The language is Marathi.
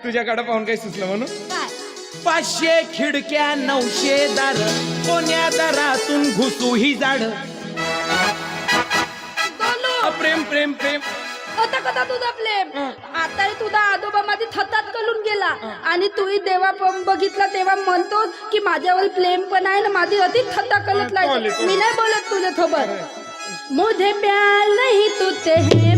तुझ्याकडे पाहून काही सुचलं म्हणून? काय 500 खिडक्या 900 दार, कोण्या दारातून घुसू ही झाड. प्रेम प्रेम प्रेम होता कथा तुझा प्रेम. आता तुझा आजोबा माझी थतात कलून गेला आणि तूही देवा बघितला तेव्हा म्हणतो की माझ्यावर प्रेम पण आहे ना माझी अति थत्ता कलत नाही. मी नाही बोलत तुझ्या सोबत. मुझे प्यार नहीं तुझसे है